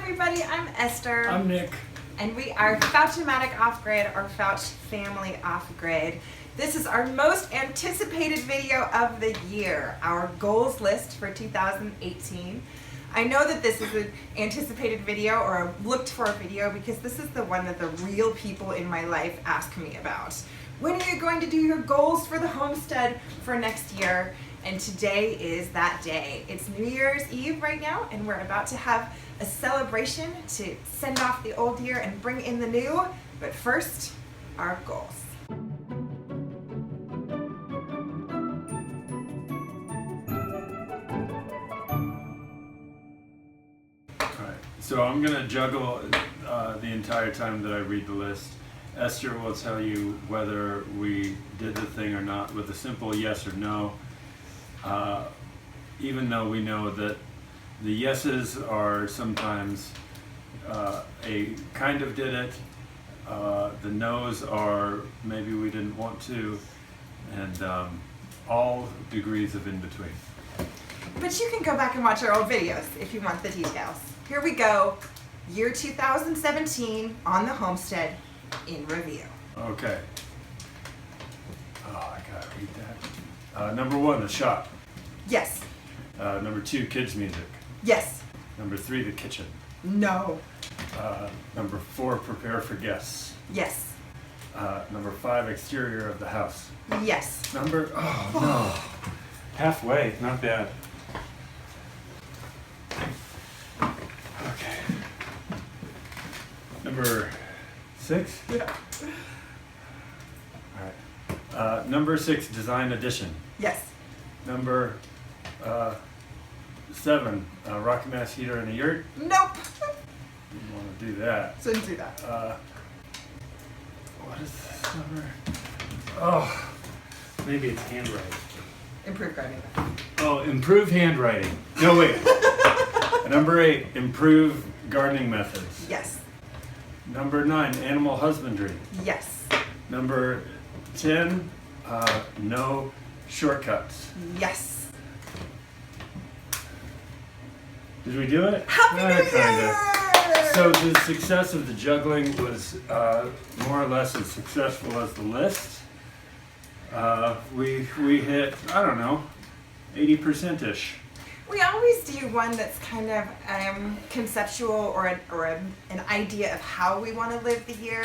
everybody, I'm Esther. I'm Nick. And we are Fouch-o-matic Off-Grid, or Fouch Family Off-Grid. This is our most anticipated video of the year, our goals list for 2018. I know that this is an anticipated video or a looked for video because this is the one that the real people in my life ask me about. When are you going to do your goals for the homestead for next year? And today is that day. It's New Year's Eve right now, and we're about to have a celebration to send off the old year and bring in the new. But first, our goals. Alright, so I'm going to juggle the entire time that I read the list. Esther will tell you whether we did the thing or not with a simple yes or no. Even though we know that the yeses are sometimes a kind of did it, the no's are maybe we didn't want to, and all degrees of in between. But you can go back and watch our old videos if you want the details. Here we go, year 2017 on the homestead in review. Okay. Oh, I gotta read that. Number 1, the shop. Yes. Number 2, kids music. Yes. Number 3, the kitchen. No. Number 4, prepare for guests. Yes. Number 5, exterior of the house. Yes. Oh no. Halfway, not bad. Okay. Number 6? Yeah. Alright. Number 6, design addition. Yes. Number 7, rocky mass heater in a yurt. Nope. Didn't want to do that. Didn't do that. What is this number? Oh, maybe it's handwriting. Improve gardening. Oh, improve handwriting. No, wait. Number 8, improve gardening methods. Yes. Number 9, animal husbandry. Yes. Number 10, no shortcuts. Yes. Did we do it? Happy New Year! Kinda. So the success of the juggling was more or less as successful as the list. We hit, I don't know, 80%-ish. We always do one that's kind of conceptual or an idea of how we want to live the year,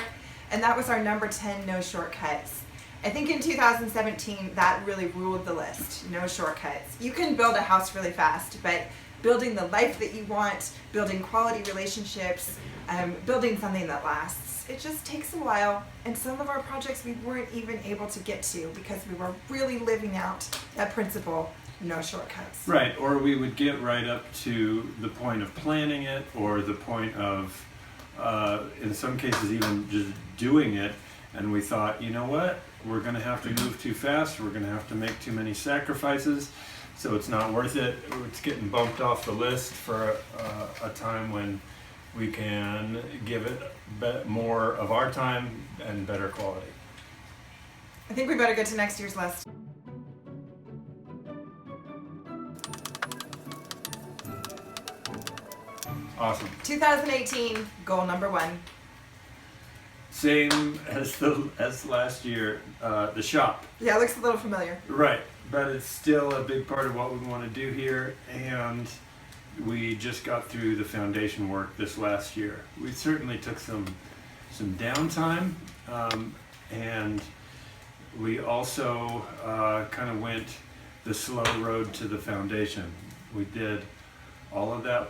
and that was our number 10, no shortcuts. I think in 2017 that really ruled the list, no shortcuts. You can build a house really fast, but building the life that you want, building quality relationships, building something that lasts, it just takes a while, and some of our projects we weren't even able to get to because we were really living out that principle, no shortcuts. Right, or we would get right up to the point of planning it, or the point of, in some cases, even just doing it, and we thought, you know what, we're going to have to move too fast, we're going to have to make too many sacrifices, so it's not worth it. It's getting bumped off the list for a time when we can give it more of our time and better quality. I think we better get to next year's list. Awesome. 2018, goal number 1. Same as last year, the shop. Yeah, it looks a little familiar. Right, but it's still a big part of what we want to do here, and we just got through the foundation work this last year. We certainly took some downtime, and we also kind of went the slow road to the foundation. We did all of that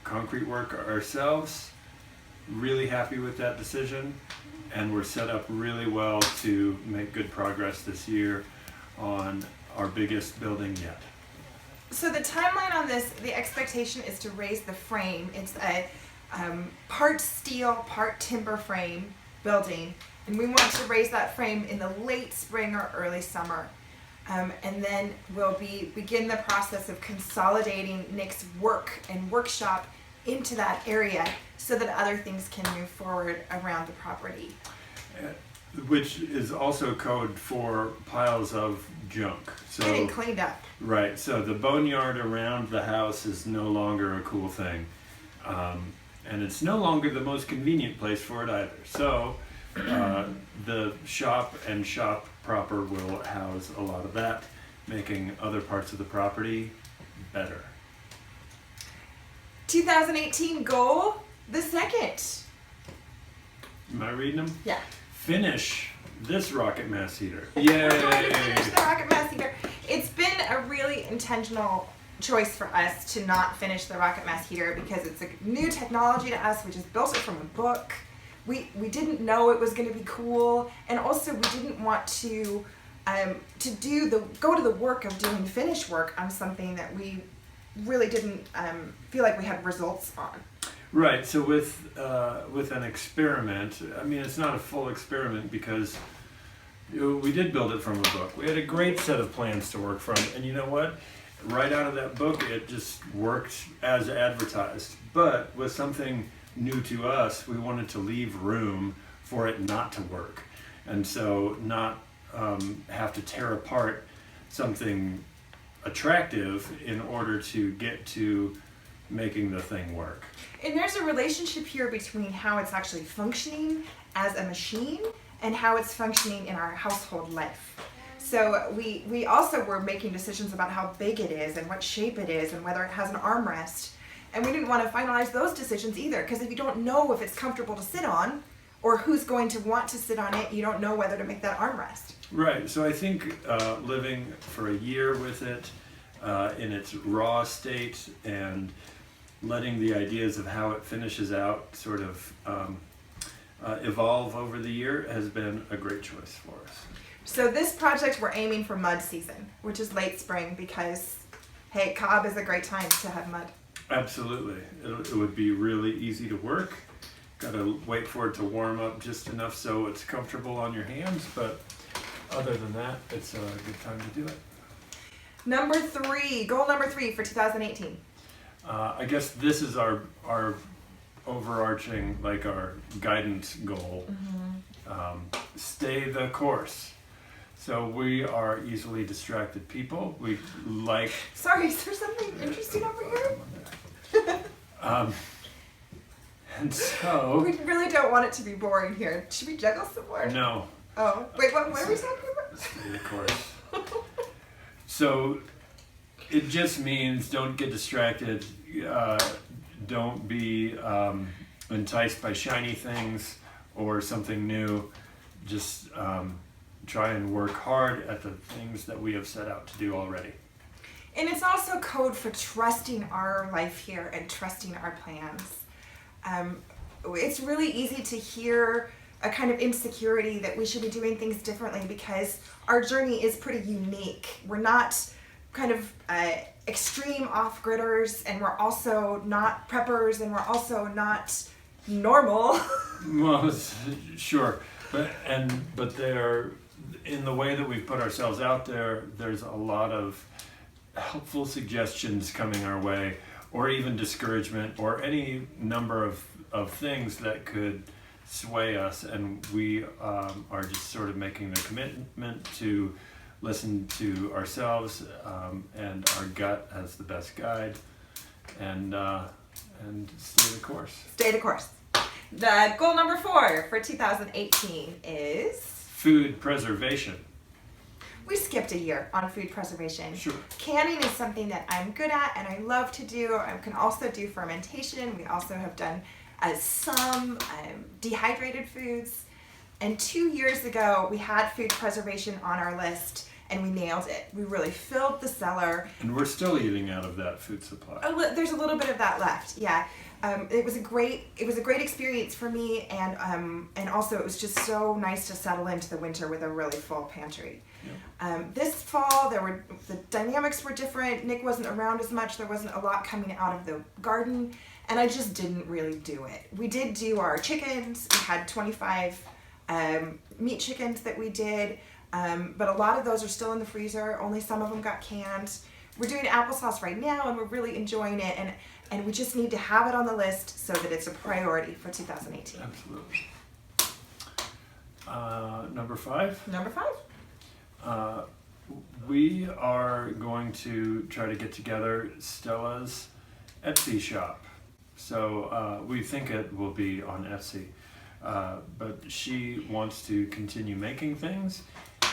concrete work ourselves. Really happy with that decision, and we're set up really well to make good progress this year on our biggest building yet. So the timeline on this, the expectation is to raise the frame. It's a part steel, part timber frame building, and we want to raise that frame in the late spring or early summer. And then we'll begin the process of consolidating Nick's work and workshop into that area so that other things can move forward around the property. Which is also code for piles of junk. So, Getting cleaned up. Right, so the boneyard around the house is no longer a cool thing. and it's no longer the most convenient place for it either. So the shop and shop proper will house a lot of that, making other parts of the property better. 2018 goal, the second. Am I reading them? Yeah. Finish this rocket mass heater. We're going to finish the rocket mass heater. It's been a really intentional choice for us to not finish the rocket mass heater because it's a new technology to us. We just built it from a book. We didn't know it was going to be cool, and also we didn't want to go to the work of doing finish work on something that we really didn't feel like we had results on. Right. So with an experiment, I mean, it's not a full experiment because we did build it from a book. We had a great set of plans to work from, and you know what? Right out of that book, it just worked as advertised. But with something new to us, we wanted to leave room for it not to work, and so not have to tear apart something attractive in order to get to making the thing work. And there's a relationship here between how it's actually functioning as a machine and how it's functioning in our household life. So we also were making decisions about how big it is and what shape it is and whether it has an armrest. And we didn't want to finalize those decisions either, because if you don't know if it's comfortable to sit on or who's going to want to sit on it, you don't know whether to make that armrest. Right. So I think living for a year with it in its raw state and letting the ideas of how it finishes out sort of evolve over the year has been a great choice for us. So this project, we're aiming for mud season, which is late spring, because, hey, Cobb is a great time to have mud. Absolutely. It would be really easy to work. Got to wait for it to warm up just enough so it's comfortable on your hands, but other than that, it's a good time to do it. Goal number three for 2018. I guess this is our overarching, like our guidance goal. Stay the course. So we are easily distracted people. We like... Sorry, is there something interesting over here? And so... We really don't want it to be boring here. Should we juggle some more? No. Oh, wait, what are we talking about? Stay the course. So it just means don't get distracted. Don't be enticed by shiny things or something new. Just try and work hard at the things that we have set out to do already. And it's also code for trusting our life here and trusting our plans. It's really easy to hear a kind of insecurity that we should be doing things differently because our journey is pretty unique. We're not kind of extreme off-gridders, and we're also not preppers, and we're also not normal. Well, sure, but they're in the way that we've put ourselves out there. There's a lot of helpful suggestions coming our way, or even discouragement, or any number of things that could sway us, and we are just sort of making the commitment to listen to ourselves and our gut as the best guide, and stay the course. Stay the course. The goal number 4 for 2018 is... food preservation. We skipped a year on food preservation. Sure. Canning is something that I'm good at and I love to do. I can also do fermentation. We also have done some dehydrated foods. And 2 years ago, we had food preservation on our list and we nailed it. We really filled the cellar. And we're still eating out of that food supply. There's a little bit of that left, yeah. It was a great experience for me, and also it was just so nice to settle into the winter with a really full pantry. Yeah. This fall, the dynamics were different. Nick wasn't around as much. There wasn't a lot coming out of the garden, and I just didn't really do it. We did do our chickens. We had 25 meat chickens that we did, but a lot of those are still in the freezer. Only some of them got canned. We're doing applesauce right now, and we're really enjoying it, and we just need to have it on the list so that it's a priority for 2018. Absolutely. Number 5? Number 5. We are going to try to get together Stella's Etsy shop. So we think it will be on Etsy. But she wants to continue making things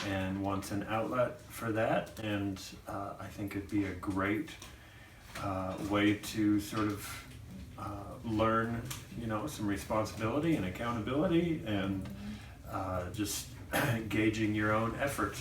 and wants an outlet for that. And I think it'd be a great way to sort of learn, some responsibility and accountability and just gauging your own effort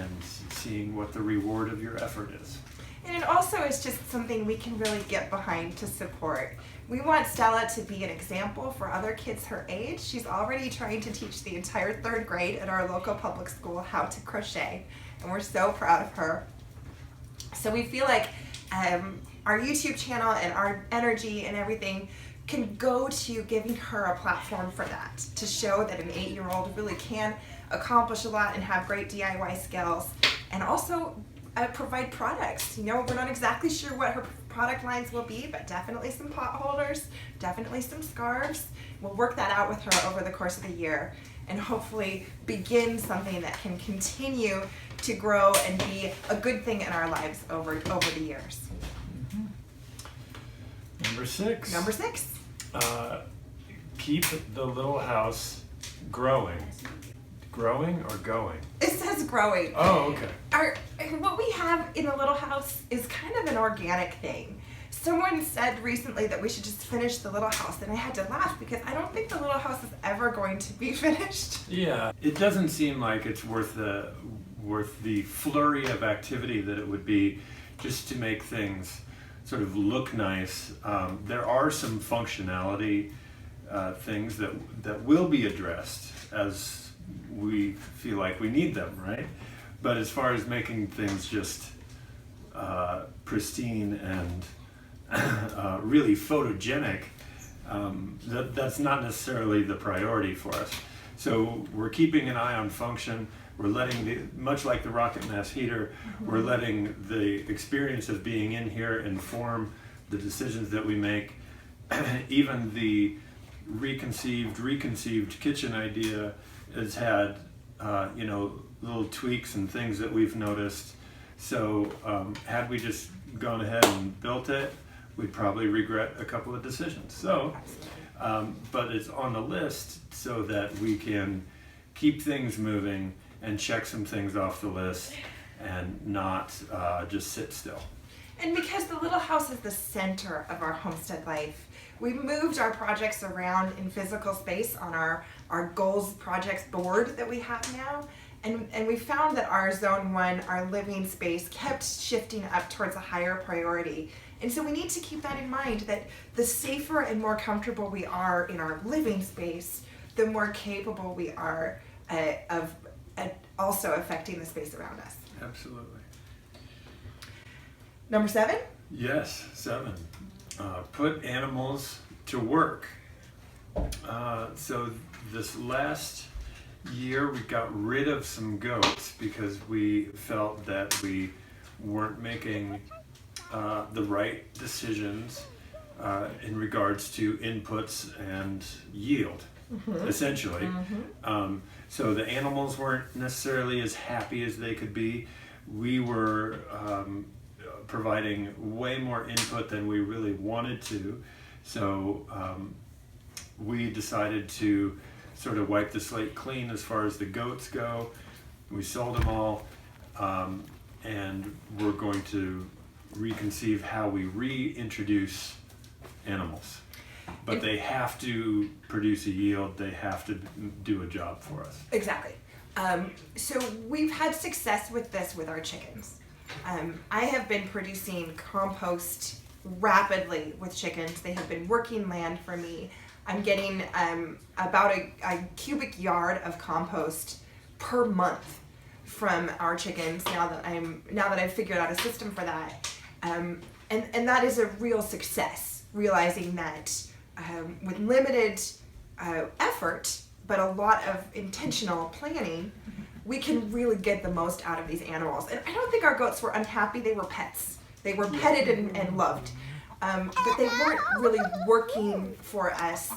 and seeing what the reward of your effort is. And it also is just something we can really get behind to support. We want Stella to be an example for other kids her age. She's already trying to teach the entire 3rd grade at our local public school how to crochet, and we're so proud of her. So we feel like our YouTube channel and our energy and everything can go to giving her a platform for that, to show that an 8-year-old really can accomplish a lot and have great DIY skills, and also provide products. We're not exactly sure what her product lines will be, but definitely some pot holders, definitely some scarves. We'll work that out with her over the course of the year and hopefully begin something that can continue to grow and be a good thing in our lives over the years. Number 6. Number 6. Keep the little house growing. Growing or going? It says growing. Oh, okay. What we have in the little house is kind of an organic thing. Someone said recently that we should just finish the little house, and I had to laugh because I don't think the little house is ever going to be finished. Yeah, it doesn't seem like it's worth the flurry of activity that it would be just to make things sort of look nice. There are some functionality things that will be addressed as we feel like we need them, right? But as far as making things just pristine and really photogenic, that's not necessarily the priority for us. So we're keeping an eye on function. We're letting much like the rocket mass heater, we're letting the experience of being in here inform the decisions that we make. Even the reconceived kitchen idea has had little tweaks and things that we've noticed. So had we just gone ahead and built it, we'd probably regret a couple of decisions. So, but it's on the list so that we can keep things moving and check some things off the list and not just sit still. And because the little house is the center of our homestead life, we moved our projects around in physical space on our goals projects board that we have now. And we found that our zone 1, our living space, kept shifting up towards a higher priority. And so we need to keep that in mind, that the safer and more comfortable we are in our living space, the more capable we are of also affecting the space around us. Absolutely. Number 7? Yes, 7. Put animals to work. So this last year we got rid of some goats because we felt that we weren't making the right decisions in regards to inputs and yield, essentially. So the animals weren't necessarily as happy as they could be. We were providing way more input than we really wanted to. So we decided to sort of wipe the slate clean as far as the goats go. We sold them all, and we're going to reconceive how we reintroduce animals. But they have to produce a yield, they have to do a job for us. Exactly. So we've had success with this with our chickens. I have been producing compost rapidly with chickens. They have been working land for me. I'm getting about a cubic yard of compost per month from our chickens now that I've figured out a system for that. And that is a real success, realizing that with limited effort, but a lot of intentional planning, we can really get the most out of these animals. And I don't think our goats were unhappy. They were pets. They were petted and loved. But they weren't really working for us.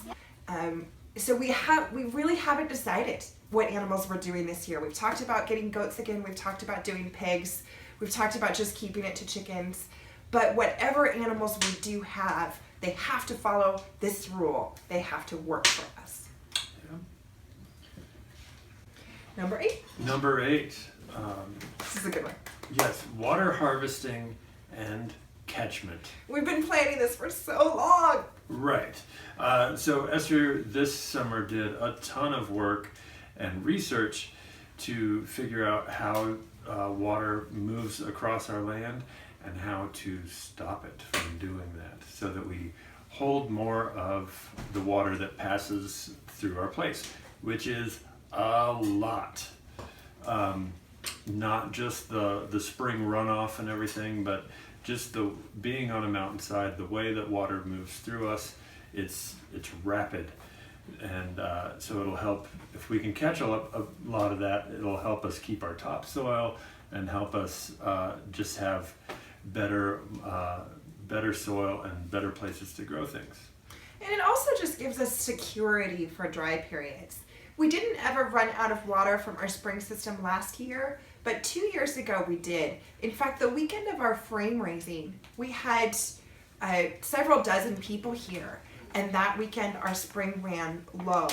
So we really haven't decided what animals we're doing this year. We've talked about getting goats again. We've talked about doing pigs. We've talked about just keeping it to chickens. But whatever animals we do have, They have to follow this rule. They have to work for us. Yeah. Number 8. Number 8. This is a good one. Yes, water harvesting and catchment. We've been planning this for so long. Right. So Esther this summer did a ton of work and research to figure out how water moves across our land and how to stop it from doing that so that we hold more of the water that passes through our place, which is a lot. Not just the spring runoff and everything, but just the being on a mountainside, the way that water moves through us, it's rapid. And so it'll help, if we can catch a lot of that, it'll help us keep our topsoil and help us just have better soil and better places to grow things. And it also just gives us security for dry periods. We didn't ever run out of water from our spring system last year, but 2 years ago we did. In fact, the weekend of our frame raising, we had several dozen people here, and that weekend our spring ran low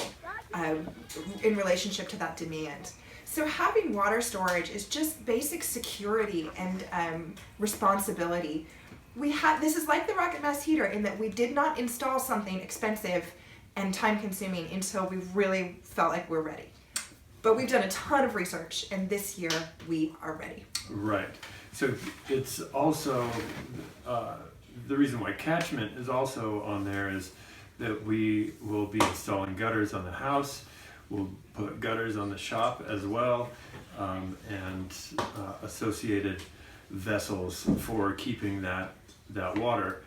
in relationship to that demand. So having water storage is just basic security and responsibility. This is like the rocket mass heater in that we did not install something expensive and time consuming until we really felt like we're ready. But we've done a ton of research, and this year we are ready. Right. So it's also, the reason why catchment is also on there is that we will be installing gutters on the house. We'll put gutters on the shop as well, and associated vessels for keeping that water.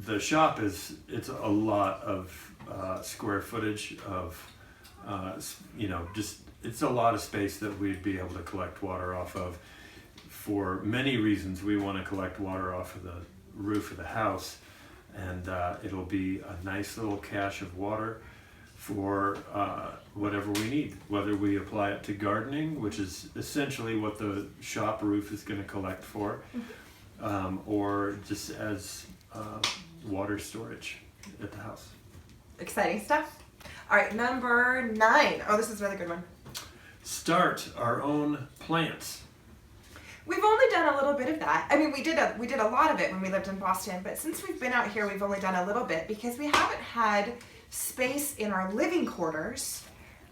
The shop it's a lot of square footage of it's a lot of space that we'd be able to collect water off of. For many reasons, we want to collect water off of the roof of the house, and it'll be a nice little cache of water for whatever we need, whether we apply it to gardening, which is essentially what the shop roof is going to collect for, or just as water storage at the house. Exciting stuff. All right, number 9. Oh, this is a really good one. Start our own plants. We've only done a little bit of that. I mean, we did a lot of it when we lived in Boston, but since we've been out here, we've only done a little bit because we haven't had space in our living quarters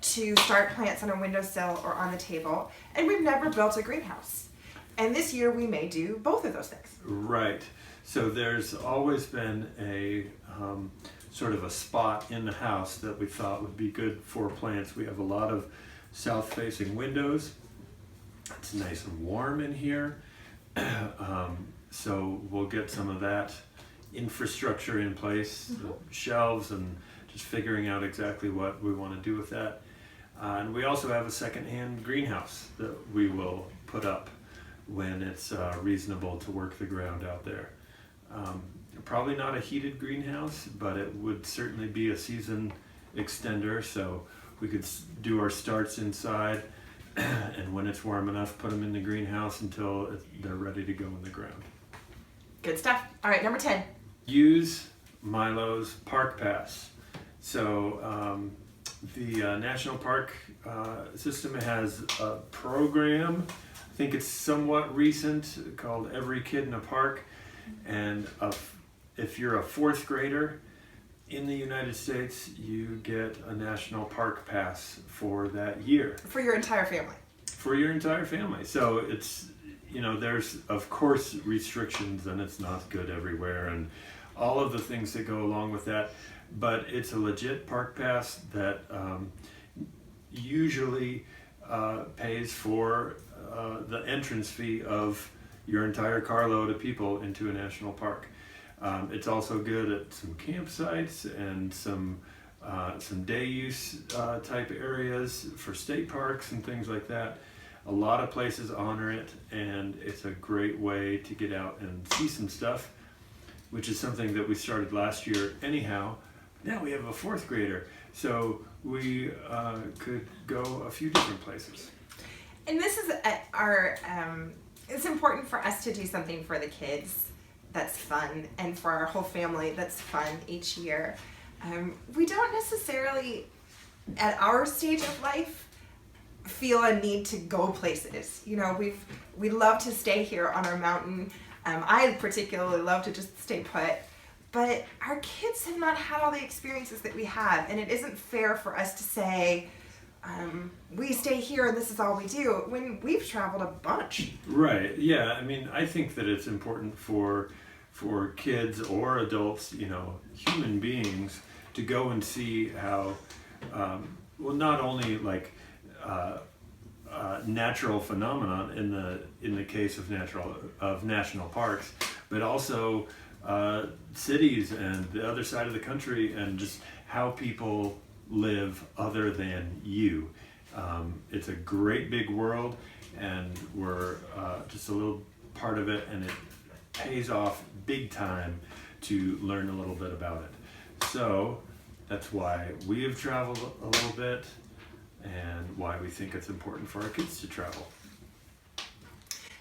to start plants on a windowsill or on the table, and we've never built a greenhouse. And this year we may do both of those things. Right. So there's always been a sort of a spot in the house that we thought would be good for plants. We have a lot of south-facing windows. It's nice and warm in here. So we'll get some of that infrastructure in place, the shelves, and just figuring out exactly what we want to do with that. And we also have a second-hand greenhouse that we will put up when it's reasonable to work the ground out there. Probably not a heated greenhouse, but it would certainly be a season extender, so we could do our starts inside, and when it's warm enough, put them in the greenhouse until they're ready to go in the ground. Good stuff. All right, number 10. Use Milo's Park Pass. So the National Park System has a program, I think it's somewhat recent, called Every Kid in a Park. And if you're a 4th grader in the United States, you get a National Park Pass for that year. For your entire family. For your entire family. So it's, there's of course restrictions, and it's not good everywhere, and all of the things that go along with that. But it's a legit park pass that usually pays for the entrance fee of your entire carload of people into a national park. It's also good at some campsites and some day use type areas for state parks and things like that. A lot of places honor it, and it's a great way to get out and see some stuff, which is something that we started last year anyhow. Now we have a 4th grader, so we could go a few different places. And this is it's important for us to do something for the kids that's fun, and for our whole family that's fun each year. We don't necessarily, at our stage of life, feel a need to go places. You know, we love to stay here on our mountain. I particularly love to just stay put. But our kids have not had all the experiences that we have, and it isn't fair for us to say, we stay here and this is all we do, when we've traveled a bunch. Right, yeah. I mean, I think that it's important for kids or adults, you know, human beings, to go and see how, well, not only like natural phenomenon in the case of national parks, but also cities and the other side of the country, and just how people live other than you. It's a great big world, and we're just a little part of it, and it pays off big time to learn a little bit about it. So that's why we have traveled a little bit, and why we think it's important for our kids to travel.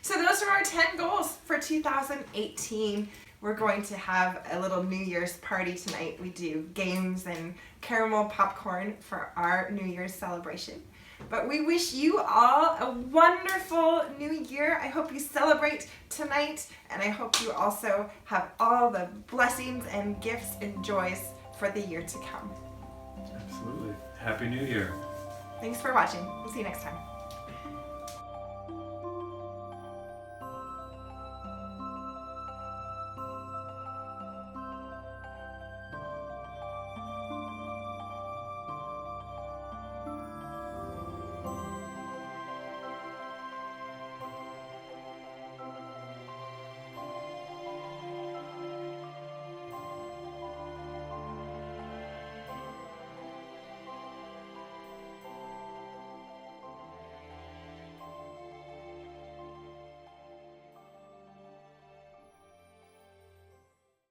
So those are our 10 goals for 2018. We're going to have a little New Year's party tonight. We do games and caramel popcorn for our New Year's celebration. But we wish you all a wonderful new year. I hope you celebrate tonight, and I hope you also have all the blessings and gifts and joys for the year to come. Absolutely. Happy New Year. Thanks for watching. We'll see you next time.